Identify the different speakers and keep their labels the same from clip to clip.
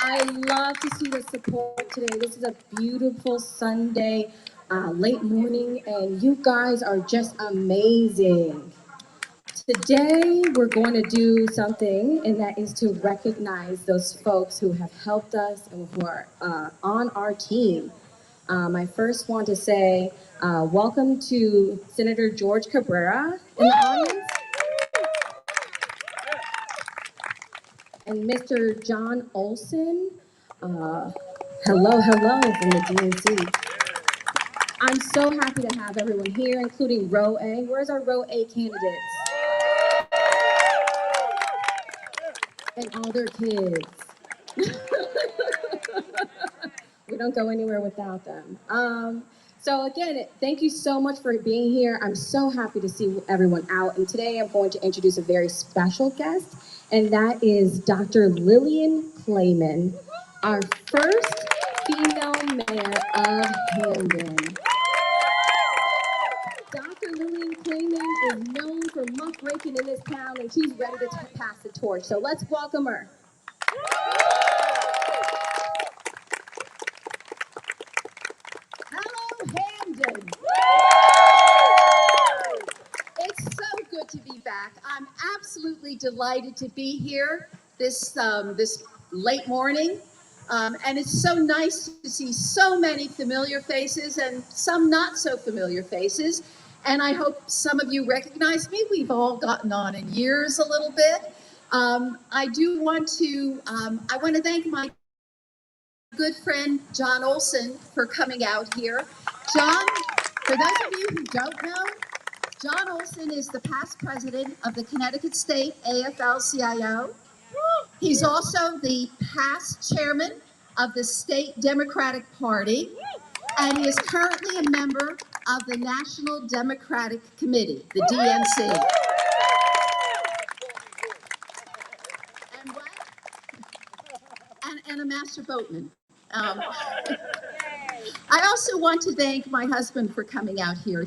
Speaker 1: I love to see the support today. This is a beautiful Sunday, late morning, and you guys are just amazing. Today, we're going to do something, and that is to recognize those folks who have helped us and who are on our team. I first want to say welcome to Senator George Cabrera in the audience, and Mr. John Olson. Hello from the DNC. I'm so happy to have everyone here, including Row A. Where's our Row A candidates? And all their kids. We don't go anywhere without them. So again, thank you so much for being here. I'm so happy to see everyone out. And today I'm going to introduce a very special guest, and that is Dr. Lillian Clayman, our first female mayor of Hamden. Dr. Lillian Clayman is known for muckraking in this town, and she's ready to pass the torch. So let's welcome her. Hello, Hamden.
Speaker 2: It's so good to be back. I'm absolutely delighted to be here this late morning. And it's so nice to see so many familiar faces and some not so familiar faces. And I hope some of you recognize me. We've all gotten on in years a little bit. I want to thank my good friend, John Olson, for coming out here. John, for those of you who don't know, John Olson is the past president of the Connecticut State AFL-CIO. He's also the past chairman of the State Democratic Party, and he is currently a member of the National Democratic Committee, the DNC. And what? And a master boatman. I also want to thank my husband for coming out here.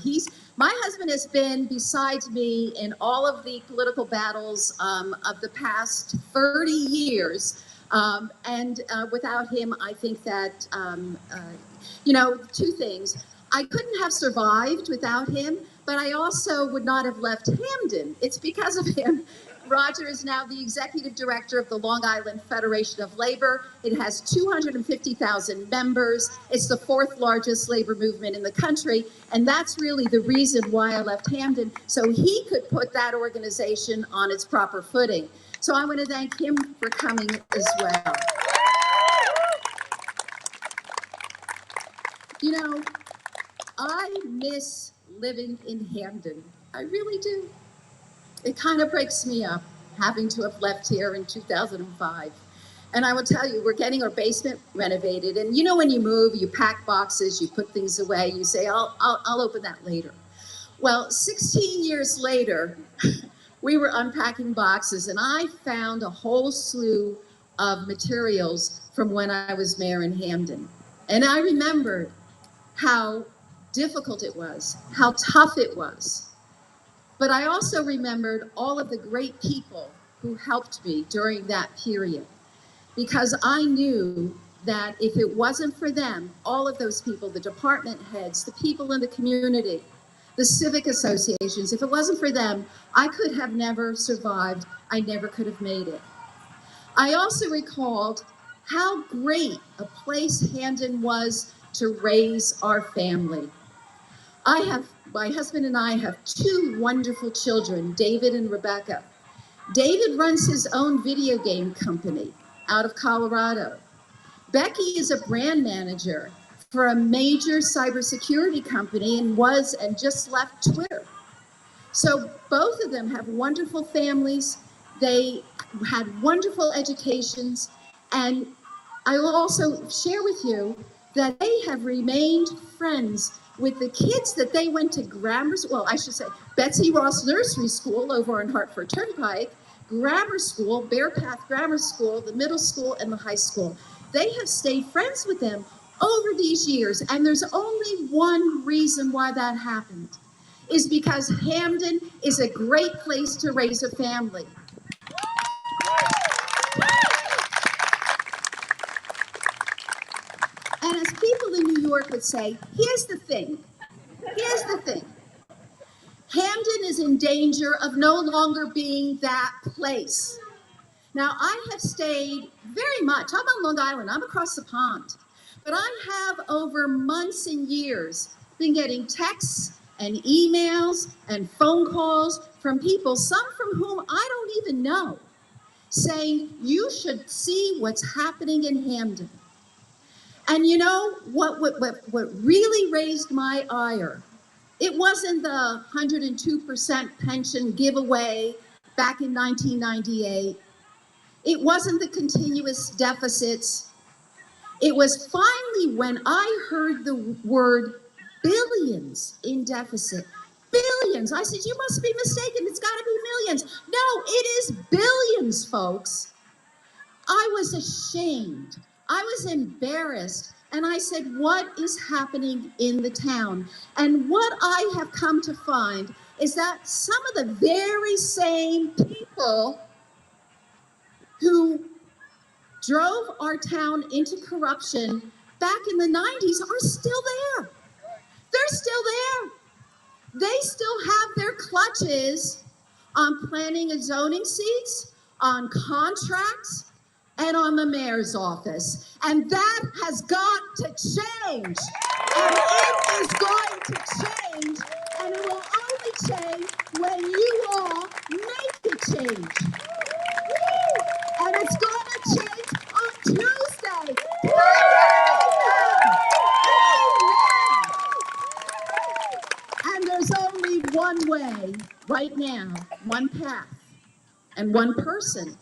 Speaker 2: My husband has been beside me in all of the political battles of the past 30 years. And without him, I think that, two things. I couldn't have survived without him, but I also would not have left Hamden. It's because of him. Roger is now the executive director of the Long Island Federation of Labor. It has 250,000 members. It's the fourth largest labor movement in the country. And that's really the reason why I left Hamden, so he could put that organization on its proper footing. So I want to thank him for coming as well. You know, I miss living in Hamden. I really do. It kind of breaks me up having to have left here in 2005. And I will tell you, we're getting our basement renovated. And you know, when you move, you pack boxes, you put things away, you say, I'll open that later. Well, 16 years later, we were unpacking boxes, and I found a whole slew of materials from when I was mayor in Hamden. And I remembered how difficult it was, how tough it was. But I also remembered all of the great people who helped me during that period, because I knew that if it wasn't for them, all of those people, the department heads, the people in the community, the civic associations, if it wasn't for them, I could have never survived. I never could have made it. I also recalled how great a place Hamden was to raise our family. My husband and I have two wonderful children, David and Rebecca. David runs his own video game company out of Colorado. Becky is a brand manager for a major cybersecurity company and just left Twitter. So both of them have wonderful families. They had wonderful educations. And I will also share with you that they have remained friends with the kids that they went to Betsy Ross Nursery School over on Hartford Turnpike, grammar school, Bear Path Grammar School, the middle school, and the high school. They have stayed friends with them over these years, and there's only one reason why that happened, is because Hamden is a great place to raise a family. And as people in New York would say, here's the thing. Here's the thing. Hamden is in danger of no longer being that place. Now, I have stayed very much, I'm on Long Island, I'm across the pond, but I have over months and years been getting texts and emails and phone calls from people, some from whom I don't even know, saying, you should see what's happening in Hamden. And you know, what really raised my ire, it wasn't the 102% pension giveaway back in 1998. It wasn't the continuous deficits. It was finally when I heard the word billions in deficit. Billions. I said, you must be mistaken. It's got to be millions. No, it is billions, folks. I was ashamed. I was embarrassed. And I said, what is happening in the town? And what I have come to find is that some of the very same people who drove our town into corruption back in the 90s are still there. They're still there. They still have their clutches on planning and zoning seats, on contracts, and on the mayor's office. And that has got to change. And it is going to change, and it will only change when you all make it change. And it's going to change on Tuesday. And there's only one way right now, one path, and one person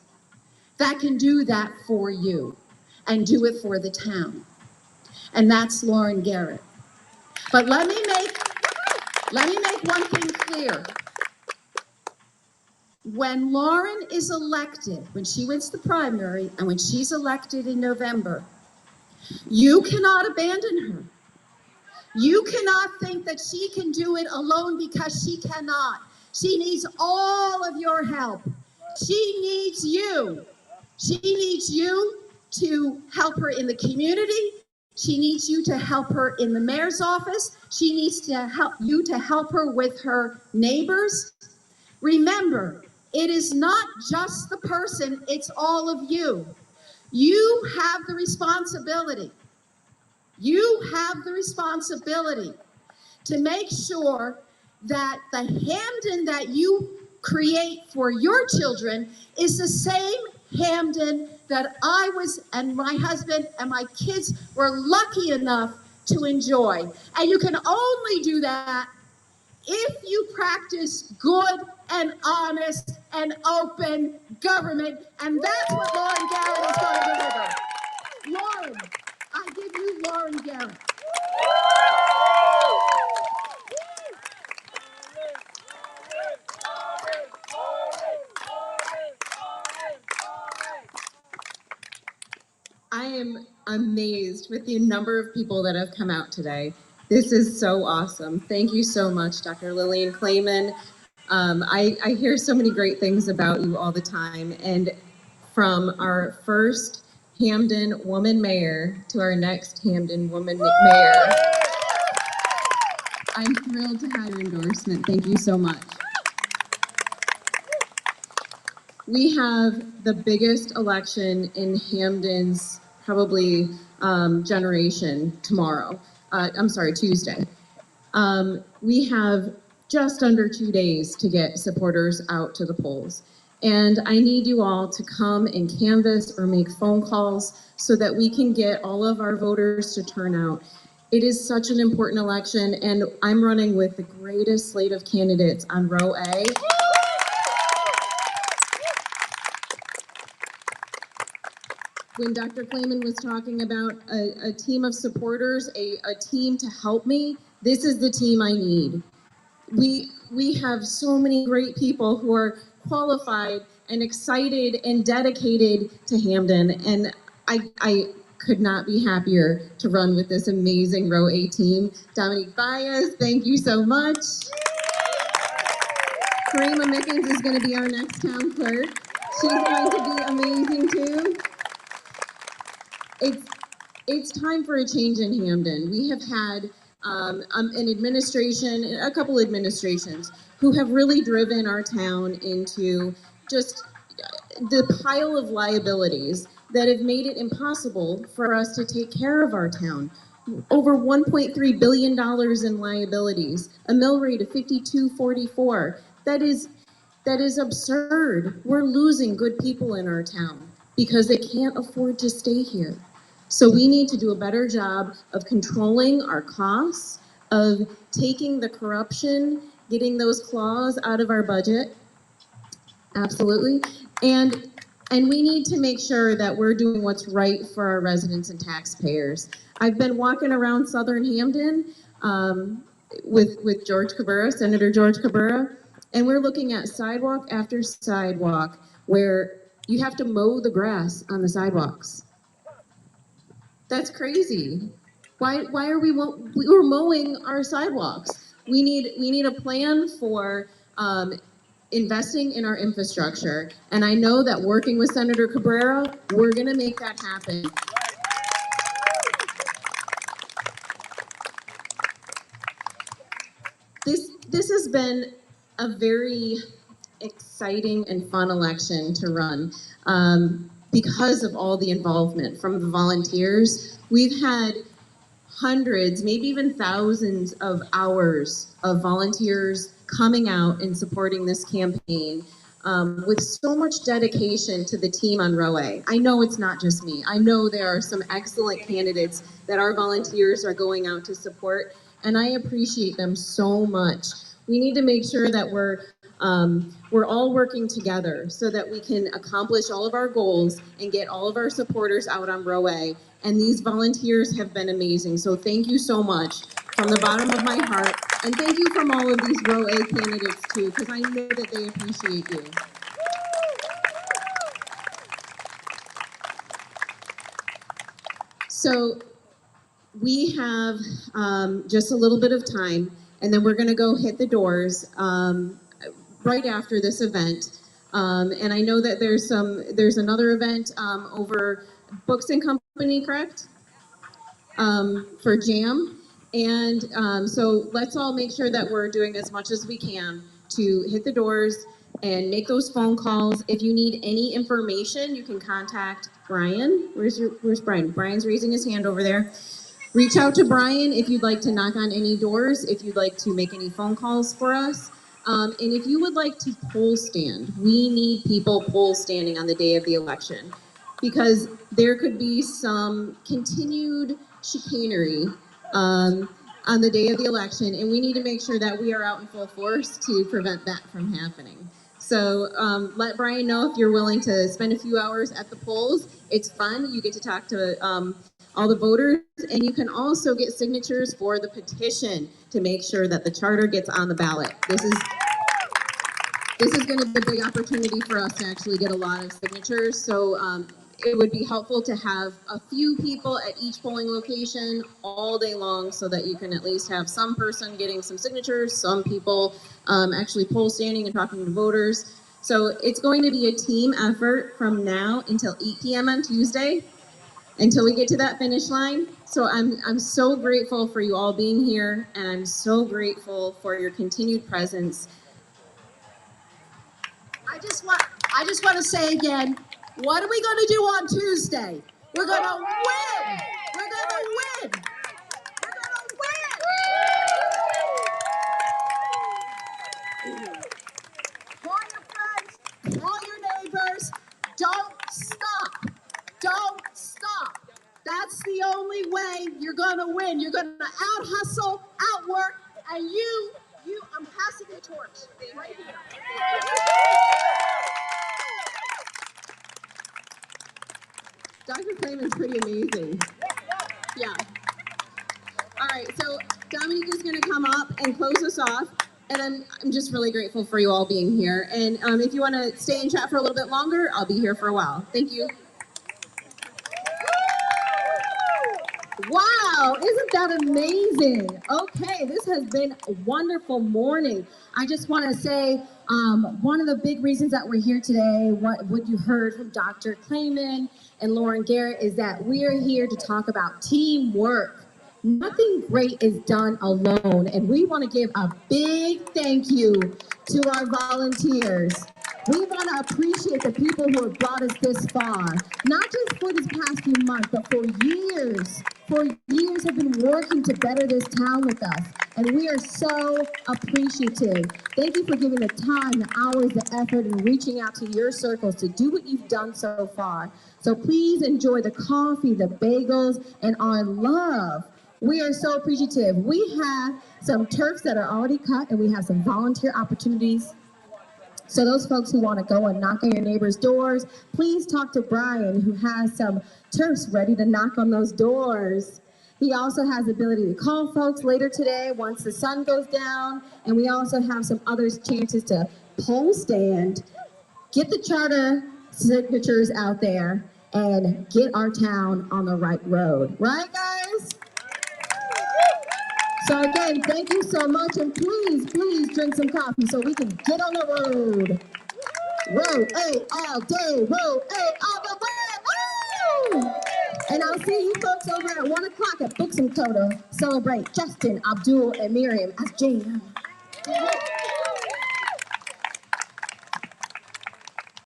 Speaker 2: that can do that for you and do it for the town. And that's Lauren Garrett. But let me make one thing clear. When Lauren is elected, when she wins the primary and when she's elected in November, you cannot abandon her. You cannot think that she can do it alone, because she cannot. She needs all of your help. She needs you. She needs you to help her in the community. She needs you to help her in the mayor's office. She needs to help you to help her with her neighbors. Remember, it is not just the person, it's all of you. You have the responsibility. You have the responsibility to make sure that the Hamden that you create for your children is the same Hamden that I was, and my husband and my kids were lucky enough to enjoy. And you can only do that if you practice good and honest and open government. And that's what Lauren Garrett is going to deliver. Lauren, I give you Lauren Garrett.
Speaker 3: I am amazed with the number of people that have come out today. This is so awesome. Thank you so much, Dr. Lillian Clayman. I hear so many great things about you all the time, and from our first Hamden woman mayor to our next Hamden woman mayor, I'm thrilled to have your endorsement. Thank you so much. We have the biggest election in Hamden's probably generation tomorrow. Tuesday. We have just under 2 days to get supporters out to the polls. And I need you all to come and canvass or make phone calls so that we can get all of our voters to turn out. It is such an important election, and I'm running with the greatest slate of candidates on row A. When Dr. Clayman was talking about a team of supporters, a team to help me, this is the team I need. We have so many great people who are qualified and excited and dedicated to Hamden, and I could not be happier to run with this amazing row A team. Dominique Baez, thank you so much. Karima Mickens is going to be our next town clerk. She's going to be amazing too. It's time for a change in Hamden. We have had an administration, a couple administrations, who have really driven our town into just the pile of liabilities that have made it impossible for us to take care of our town. Over $1.3 billion in liabilities, a mill rate of 52.44. That is absurd. We're losing good people in our town because they can't afford to stay here. So we need to do a better job of controlling our costs, of taking the corruption, getting those claws out of our budget. Absolutely. And we need to make sure that we're doing what's right for our residents and taxpayers. I've been walking around Southern Hamden with George Cabrera, Senator George Cabrera, and we're looking at sidewalk after sidewalk where you have to mow the grass on the sidewalks. That's crazy. Why are we're mowing our sidewalks? We need a plan for investing in our infrastructure, and I know that working with Senator Cabrera, we're going to make that happen. This has been a very exciting and fun election to run because of all the involvement from the volunteers. We've had hundreds, maybe even thousands of hours of volunteers coming out and supporting this campaign with so much dedication to the team on Row A. I know it's not just me. I know there are some excellent candidates that our volunteers are going out to support, and I appreciate them so much. We need to make sure that we're all working together so that we can accomplish all of our goals and get all of our supporters out on Row A. And these volunteers have been amazing. So thank you so much from the bottom of my heart. And thank you from all of these Row A candidates too, because I know that they appreciate you. So we have just a little bit of time, and then we're going to go hit the doors right after this event. And I know that there's another event over Books and Company, correct? For Jam. And so let's all make sure that we're doing as much as we can to hit the doors and make those phone calls. If you need any information, you can contact Brian. Where's Brian? Brian's raising his hand over there. Reach out to Brian if you'd like to knock on any doors, if you'd like to make any phone calls for us. And if you would like to poll stand, we need people poll standing on the day of the election because there could be some continued chicanery on the day of the election, and we need to make sure that we are out in full force to prevent that from happening. So let Brian know if you're willing to spend a few hours at the polls. It's fun. You get to talk to all the voters, and you can also get signatures for the petition to make sure that the charter gets on the ballot. This is going to be a big opportunity for us to actually get a lot of signatures. So it would be helpful to have a few people at each polling location all day long so that you can at least have some person getting some signatures, some people actually poll standing and talking to voters. So it's going to be a team effort from now until 8 p.m. on Tuesday, until we get to that finish line. So I'm so grateful for you all being here, and I'm so grateful for your continued presence.
Speaker 2: I just want to say again, what are we going to do on Tuesday? We're going to win. We're going to win. We're going to win. Call your friends, call your neighbors. Don't stop. Don't stop. That's the only way you're going to win. You're going to out hustle, outwork, and I'm passing the torch right here.
Speaker 3: Dr. Clayman's pretty amazing. Yeah. All right, so Dominique is going to come up and close us off, and I'm just really grateful for you all being here. And if you want to stay and chat for a little bit longer, I'll be here for a while. Thank you.
Speaker 1: Wow, isn't that amazing? Okay, this has been a wonderful morning. I just want to say One of the big reasons that we're here today, what you heard from Dr. Clayman and Lauren Garrett, is that we are here to talk about teamwork. Nothing great is done alone, and we want to give a big thank you to our volunteers. We want to appreciate the people who have brought us this far, not just for these past few months, but for years. For years have been working to better this town with us, and we are so appreciative. Thank you for giving the time, the hours, the effort, and reaching out to your circles to do what you've done so far. So please enjoy the coffee, the bagels, and our love. We are so appreciative. We have some turfs that are already cut, and we have some volunteer opportunities. So those folks who want to go and knock on your neighbor's doors, please talk to Brian, who has some turfs ready to knock on those doors. He also has the ability to call folks later today once the sun goes down. And we also have some other chances to poll stand, get the charter signatures out there, and get our town on the right road. Right, guys? So again, thank you so much, and please, please drink some coffee so we can get on the road. Road A all day, road A all the way. Woo! And I'll see you folks over at 1 o'clock at Books and Co to celebrate Justin, Abdul, and Miriam as JM.